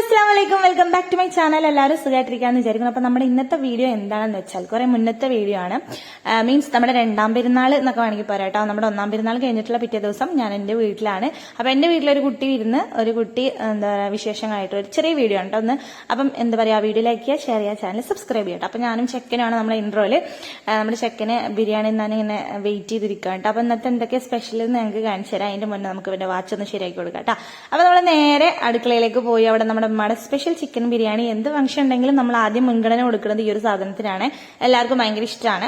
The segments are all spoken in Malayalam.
അസ്സലാമലൈക്കും, welcome back to my channel. എല്ലാവരും സുഖമായിട്ടിരിക്കാന്ന് വിചാരിക്കുന്നു. അപ്പൊ നമ്മുടെ ഇന്നത്തെ വീഡിയോ എന്താണെന്ന് വെച്ചാൽ കുറെ മുന്നത്തെ വീഡിയോ ആണ്. മീൻസ് നമ്മുടെ രണ്ടാം പെരുന്നാൾ എന്നൊക്കെ വേണമെങ്കിൽ പറയാം കേട്ടോ. നമ്മുടെ ഒന്നാം പെരുന്നാൾ കഴിഞ്ഞിട്ടുള്ള പിറ്റേ ദിവസം ഞാൻ എന്റെ വീട്ടിലാണ്. അപ്പൊ എന്റെ വീട്ടിലൊരു കുട്ടി ഇരുന്ന് ഒരു കുട്ടി എന്താ പറയുക വിശേഷങ്ങളായിട്ട് ഒരു ചെറിയ വീഡിയോ ആണ് ഒന്ന്. അപ്പം എന്താ പറയാ, വീഡിയോ ലൈക്ക് ചെയ്യുക, ഷെയർ ചെയ്യുക, ചാനൽ സബ്സ്ക്രൈബ് ചെയ്യട്ടോ. അപ്പൊ ഞാനും ചെക്കനാണ് നമ്മുടെ ഇൻട്രോയില്. നമ്മുടെ ചെക്കന് ബിരിയാണി ഞാൻ ഇങ്ങനെ വെയിറ്റ് ചെയ്തിരിക്കുക കേട്ടോ. അപ്പൊ ഇന്നത്തെ എന്തൊക്കെ സ്പെഷ്യൽ എന്ന് ഞങ്ങൾക്ക് കാണിച്ചു തരാം. അതിന്റെ മുന്നേ നമുക്ക് പിന്നെ വാച്ച് ഒന്ന് ശരിയാക്കി കൊടുക്കാം കേട്ടോ. അപ്പൊ നമ്മൾ നേരെ അടുക്കളയിലേക്ക് പോയി അവിടെ നമ്മുടെ ഉമ്മയുടെ സ്പെഷ്യൽ ചിക്കൻ ബിരിയാണി, എന്ത് ഫംഗ്ഷൻ ഉണ്ടെങ്കിലും നമ്മൾ ആദ്യം മുൻഗണന കൊടുക്കുന്നത് ഈ ഒരു സാധനത്തിനാണ്. എല്ലാവർക്കും ഭയങ്കര ഇഷ്ടമാണ്.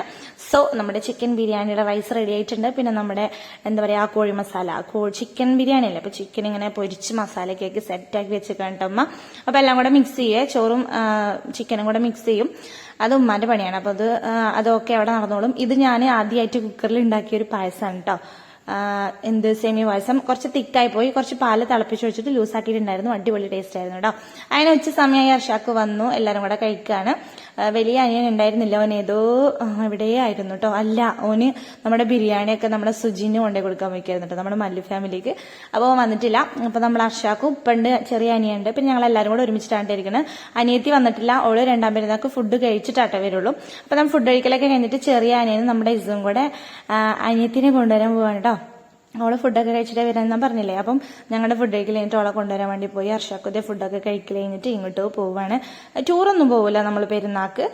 സോ നമ്മുടെ ചിക്കൻ ബിരിയാണിയുടെ റൈസ് റെഡി ആയിട്ടുണ്ട്. പിന്നെ നമ്മുടെ എന്താ പറയാ കോഴി മസാല, ചിക്കൻ ബിരിയാണി അല്ലേ, അപ്പൊ ചിക്കൻ ഇങ്ങനെ പൊരിച്ച് മസാലയൊക്കെ സെറ്റാക്കി വെച്ചിട്ടുണ്ട് അമ്മ. അപ്പൊ എല്ലാം കൂടെ മിക്സ് ചെയ്യേ, ചോറും ചിക്കനും കൂടെ മിക്സ് ചെയ്യും. അത് ഉമ്മാന്റെ പണിയാണ്. അപ്പൊ അതൊക്കെ അവിടെ നടന്നോളും. ഇത് ഞാൻ ആദ്യമായിട്ട് കുക്കറിൽ ഉണ്ടാക്കിയ ഒരു പായസമാണ് കേട്ടോ. സേമിയ പായസം കുറച്ച് തിക്കായി പോയി. കുറച്ച് പാല് തിളപ്പിച്ച് വെച്ചിട്ട് ലൂസാക്കിയിട്ടുണ്ടായിരുന്നു. അടിപൊളി ടേസ്റ്റ് ആയിരുന്നു കേട്ടോ. അതിന് ഉച്ച സമയമായി അർഷാക്ക് വന്നു. എല്ലാരും കൂടെ കഴിക്കാണ്. വലിയ അനിയൻ ഉണ്ടായിരുന്നില്ല, ഓൻ ഏതോ എവിടെ ആയിരുന്നു കേട്ടോ. അല്ല, ഓന് നമ്മുടെ ബിരിയാണിയൊക്കെ നമ്മുടെ സുജിന് കൊണ്ടേ കൊടുക്കാൻ വയ്ക്കായിരുന്നു കേട്ടോ, നമ്മുടെ മല്ലു ഫാമിലിക്ക്. അപ്പോൾ വന്നിട്ടില്ല. അപ്പൊ നമ്മൾ അർഷാക്കും ഉപ്പുണ്ട്, ചെറിയ അനിയുണ്ട്. പിന്നെ ഞങ്ങൾ എല്ലാവരും കൂടെ ഒരുമിച്ചിട്ടാണ് ഇരിക്കുന്നത്. അനിയത്തി വന്നിട്ടില്ല, ഓള് രണ്ടാം പെരുന്നാൾക്ക് ഫുഡ് കഴിച്ചിട്ടാട്ടെ വരുള്ളൂ. അപ്പൊ നമ്മൾ ഫുഡ് കഴിക്കലൊക്കെ കഴിഞ്ഞിട്ട് ചെറിയ അനിയനും നമ്മുടെ ഇസും കൂടെ അനിയത്തിനെ കൊണ്ടുവരാൻ പോവാണ് കേട്ടോ. അവള് ഫുഡൊക്കെ കഴിച്ചിട്ടേ വരാൻ പറഞ്ഞില്ലേ. അപ്പം ഞങ്ങളുടെ ഫുഡ് കഴിക്കൽ കഴിഞ്ഞിട്ട് അവളെ കൊണ്ടുവരാൻ വേണ്ടി പോയി. അർഷാക്കുതേ ഫുഡൊക്കെ കഴിക്കൽ കഴിഞ്ഞിട്ട് ഇങ്ങോട്ട് പോവാണ്. ടൂറൊന്നും പോവില്ല നമ്മൾ പെരുന്നാക്ക്.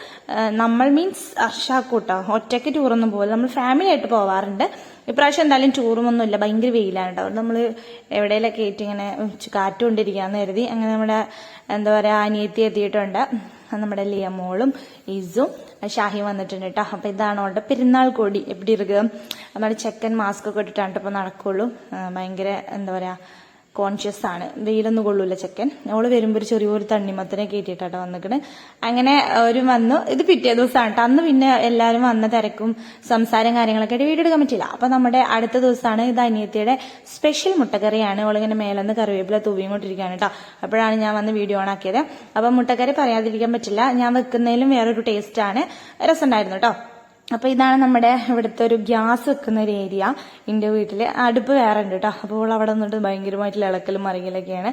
നമ്മൾ മീൻസ് അർഷാക്കൂട്ടോ ഒറ്റയ്ക്ക് ടൂറൊന്നും പോവില്ല, നമ്മൾ ഫാമിലി ആയിട്ട് പോവാറുണ്ട്. ഇപ്രാവശ്യം എന്തായാലും ടൂറുമൊന്നും ഇല്ല, ഭയങ്കര വെയിലാണ് കേട്ടോ. നമ്മൾ എവിടെയെങ്കിലൊക്കെ ആയിട്ട് ഇങ്ങനെ കാറ്റുകൊണ്ടിരിക്കാന്ന് കരുതി അങ്ങനെ നമ്മുടെ എന്താ പറയാ അനിയത്തി എത്തിയിട്ടുണ്ട്. നമ്മുടെ ലിയമോളും ഇസും ഷാഹി വന്നിട്ടുണ്ട് കേട്ടോ. അപ്പൊ ഇതാണ് അവളുടെ പെരുന്നാൾ കോടി. എപ്പിടി ഇരിക്കുക. നമ്മുടെ ചെക്കൻ മാസ്ക് ഒക്കെ ഇട്ടിട്ടാണ് ഇപ്പൊ നടക്കുള്ളൂ. ഭയങ്കര എന്താ പറയാ കോൺഷ്യസ് ആണ്, വെയിലൊന്നും കൊള്ളൂല ചെക്കൻ. അവള് വരുമ്പോ ഒരു ചെറിയൊരു തണ്ണിമത്തനെ കയറ്റിയിട്ടാട്ടോ വന്നിക്കണ്. അങ്ങനെ ഒരു വന്നു. ഇത് പിറ്റേ ദിവസമാണ് കേട്ടോ. അന്ന് പിന്നെ എല്ലാവരും വന്ന തിരക്കും സംസാരം കാര്യങ്ങളൊക്കെ ആയിട്ട് വീഡിയോ എടുക്കാൻ പറ്റില്ല. അപ്പൊ നമ്മുടെ അടുത്ത ദിവസമാണ്. ഇത് അനിയത്തിയുടെ സ്പെഷ്യൽ മുട്ടക്കറിയാണ്. അവളിങ്ങനെ മേലൊന്ന് കറിവേപ്പില തൂവിയും കൊണ്ടിരിക്കുകയാണ് കേട്ടോ. അപ്പോഴാണ് ഞാൻ വന്ന് വീഡിയോ ഓൺ ആക്കിയത്. അപ്പൊ മുട്ടക്കറി പറയാതിരിക്കാൻ പറ്റില്ല, ഞാൻ വെക്കുന്നതിലും വേറൊരു ടേസ്റ്റ് ആണ്. രസമുണ്ടായിരുന്നു കേട്ടോ. അപ്പൊ ഇതാണ് നമ്മുടെ ഇവിടുത്തെ ഒരു ഗ്യാസ് വെക്കുന്ന ഒരു ഏരിയ. എന്റെ വീട്ടില് അടുപ്പ് വേറെ ഉണ്ട് കേട്ടോ. അപ്പോൾ അവിടെ നിന്നിട്ട് ഭയങ്കരമായിട്ടുള്ള ഇളക്കലും മറിയലൊക്കെയാണ്.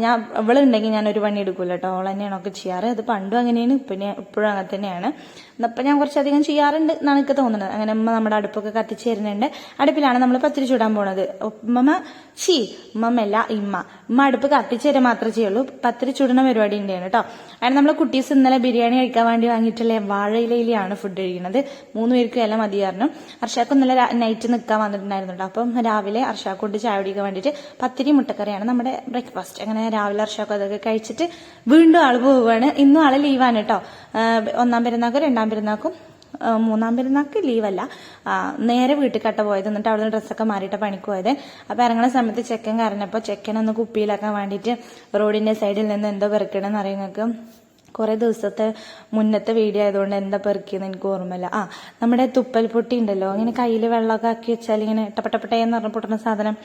ഞാൻ ഇവളുണ്ടെങ്കിൽ ഞാൻ ഒരു പണി എടുക്കൂല കേട്ടോ. അവൾ തന്നെയാണ് ഒക്കെ ചെയ്യാറ്. അത് പണ്ടും അങ്ങനെയാണ്, ഇപ്പോഴും അങ്ങനെ തന്നെയാണ്. അപ്പൊ ഞാൻ കുറച്ചധികം ചെയ്യാറുണ്ട് എന്നാണ് എനിക്ക് തോന്നുന്നത്. അങ്ങനെ അമ്മ നമ്മുടെ അടുപ്പൊക്കെ കത്തിച്ച് തരുന്നുണ്ട്. അടുപ്പിലാണ് നമ്മൾ പത്തിരി ചൂടാൻ പോണത്. ഉമ്മല്ല ഇമ്മ അടുപ്പ് കത്തിച്ച് തരാൻ മാത്രമേ ചെയ്യുള്ളൂ. പത്തിരി ചൂടുന്ന പരിപാടി ഉണ്ടാണ് കേട്ടോ. അങ്ങനെ നമ്മൾ കുട്ടീസ് ഇന്നലെ ബിരിയാണി കഴിക്കാൻ വേണ്ടി വാങ്ങിയിട്ടുള്ള വാഴയിലയിലാണ് ഫുഡ് കഴിക്കുന്നത്. 3 പേർക്കും എല്ലാം മതിയായിരുന്നു. അർഷാക്ക് ഇന്നലെ നൈറ്റ് നിൽക്കാൻ വന്നിട്ടുണ്ടായിരുന്നു കേട്ടോ. അപ്പം രാവിലെ അർഷാക്ക് കൊണ്ട് ചായ കുടിക്കാൻ വേണ്ടിയിട്ട് പത്തിരി മുട്ടക്കറിയാണ് നമ്മുടെ ബ്രേക്ക്ഫാസ്റ്റ്. അങ്ങനെ രാവിലെ അർഷാക്ക് അതൊക്കെ കഴിച്ചിട്ട് വീണ്ടും ആള് പോവുകയാണ്. ഇന്നും ആള് ലീവാണ് കേട്ടോ. ഒന്നാം പെരുന്നാക്കും രണ്ടാം പെരുന്നാക്കും മൂന്നാം പെരുന്നാൾക്ക് ലീവല്ല, നേരെ വീട്ടിൽ കട്ട പോയത്. എന്നിട്ട് അവിടെ നിന്ന് ഡ്രസ്സൊക്കെ മാറിയിട്ട് പണിക്ക് പോയത്. അപ്പൊ ഇറങ്ങുന്ന സമയത്ത് ചെക്കൻ കരഞ്ഞപ്പോ ചെക്കനൊന്ന് കുപ്പിയിലാക്കാൻ വേണ്ടിയിട്ട് റോഡിന്റെ സൈഡിൽ നിന്ന് എന്തോ പെറുക്കണമെന്ന് അറിയുന്നൊക്കെ കുറെ ദിവസത്തെ മുന്നത്തെ വീഡിയോ ആയതുകൊണ്ട് എന്താ പെറുക്കിയെന്ന് എനിക്ക് ഓർമ്മയില്ല. നമ്മുടെ തുപ്പൽ പൊട്ടി ഉണ്ടല്ലോ, ഇങ്ങനെ കയ്യിൽ വെള്ളമൊക്കെ ആക്കി വെച്ചാൽ ഇങ്ങനെ ടപ്പട്ടപ്പട്ടയെന്ന് പറഞ്ഞ പൊട്ടുന്ന സാധനം,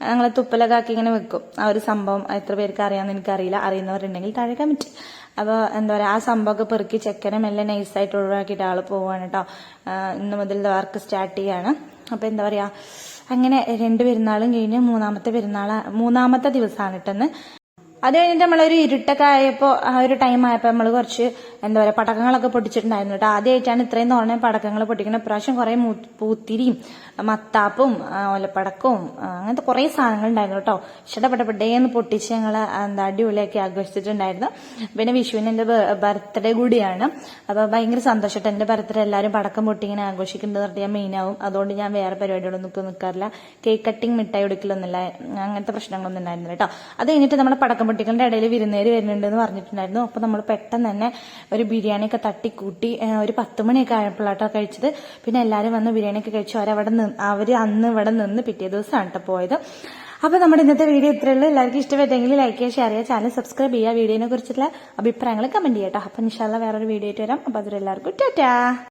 ഞങ്ങൾ തുപ്പലൊക്കെ ആക്കി ഇങ്ങനെ വെക്കും. ആ ഒരു സംഭവം എത്ര പേർക്ക് അറിയാമെന്ന് എനിക്കറിയില്ല. അറിയുന്നവരുണ്ടെങ്കിൽ താഴെ കമന്റ്. അപ്പൊ എന്താ പറയാ, ആ സംഭവമൊക്കെ പെറുക്കി ചെക്കനെ മെല്ലെ നൈസായിട്ട് ഒഴിവാക്കിയിട്ട് ആള് പോവാണ് കേട്ടോ. ഇന്ന് മുതൽ വർക്ക് സ്റ്റാർട്ട് ചെയ്യാണ്. അപ്പൊ എന്താ പറയാ, അങ്ങനെ 2 പെരുന്നാളും കഴിഞ്ഞ് മൂന്നാമത്തെ ദിവസമാണ് കേട്ടെന്ന്. അത് കഴിഞ്ഞിട്ട് നമ്മളൊരു ഇരുട്ടൊക്കെ ആയപ്പോ ആ ഒരു ടൈം ആയപ്പോ നമ്മൾ കുറച്ച് എന്താ പറയാ പടക്കങ്ങളൊക്കെ പൊട്ടിച്ചിട്ടുണ്ടായിരുന്നു കേട്ടോ. ആദ്യമായിട്ടാണ് ഇത്രയും തോന്നെ പടക്കങ്ങൾ പൊട്ടിക്കുന്നത്. ഇപ്രാവശ്യം കുറെ പൂത്തിരിയും മത്താപ്പും ഒലപ്പടക്കവും അങ്ങനത്തെ കുറെ സാധനങ്ങൾ ഉണ്ടായിരുന്നു കേട്ടോ. ഇഷ്ടപ്പെട്ടപ്പെട്ടേന്ന് പൊട്ടിച്ച് ഞങ്ങൾ എന്താ അടിപൊളിയാക്കി ആഘോഷിച്ചിട്ടുണ്ടായിരുന്നു. പിന്നെ വിഷുവിന് എന്റെ ബർത്ത്ഡേ കൂടിയാണ്. അപ്പൊ ഭയങ്കര സന്തോഷമായിട്ട് എന്റെ ബർത്ത്ഡേ എല്ലാവരും പടക്കം പൊട്ടി ഇങ്ങനെ ആഘോഷിക്കുന്നത് പറഞ്ഞാൽ ഞാൻ മെയിൻ ആവും. അതുകൊണ്ട് ഞാൻ വേറെ പരിപാടികളൊന്നും നിൽക്കാറില്ല. കേക്ക് കട്ടിങ് മിഠായി എടുക്കലൊന്നുമില്ല, അങ്ങനത്തെ പ്രശ്നങ്ങളൊന്നും ഉണ്ടായിരുന്നില്ല കേട്ടോ. അത് കഴിഞ്ഞിട്ട് നമ്മുടെ പടക്കം പൊട്ടികളുടെ ഇടയിൽ വിരുന്നേര് വരുന്നുണ്ട് എന്ന് പറഞ്ഞിട്ടുണ്ടായിരുന്നു. അപ്പൊ നമ്മൾ പെട്ടെന്ന് തന്നെ ഒരു ബിരിയാണിയൊക്കെ തട്ടിക്കൂട്ടി ഒരു 10 മണിയൊക്കെ ആയപ്പോഴാട്ടോ കഴിച്ചത്. പിന്നെ എല്ലാവരും വന്ന് ബിരിയാണിയൊക്കെ കഴിച്ചു. അവര് അന്ന് ഇവിടെ നിന്ന് പിറ്റേ ദിവസമാണ് കേട്ടോ പോയത്. അപ്പൊ നമ്മുടെ ഇന്നത്തെ വീഡിയോ ഇത്രയേ ഉള്ളൂ. എല്ലാവർക്കും ഇഷ്ടപ്പെട്ടെങ്കിൽ ലൈക്ക് ചെയ്യുക, ഷെയർ ചെയ്യുക, ചാനൽ സബ്സ്ക്രൈബ് ചെയ്യുക, വീഡിയോനെ കുറിച്ചുള്ള അഭിപ്രായങ്ങൾ കമന്റ് ചെയ്യാം കേട്ടോ. അപ്പൊ ഇൻഷാല്ലാ വേറൊരു വീഡിയോ ആയിട്ട് വരാം. അപ്പൊ അതിലെല്ലാവർക്കും ടാറ്റാ.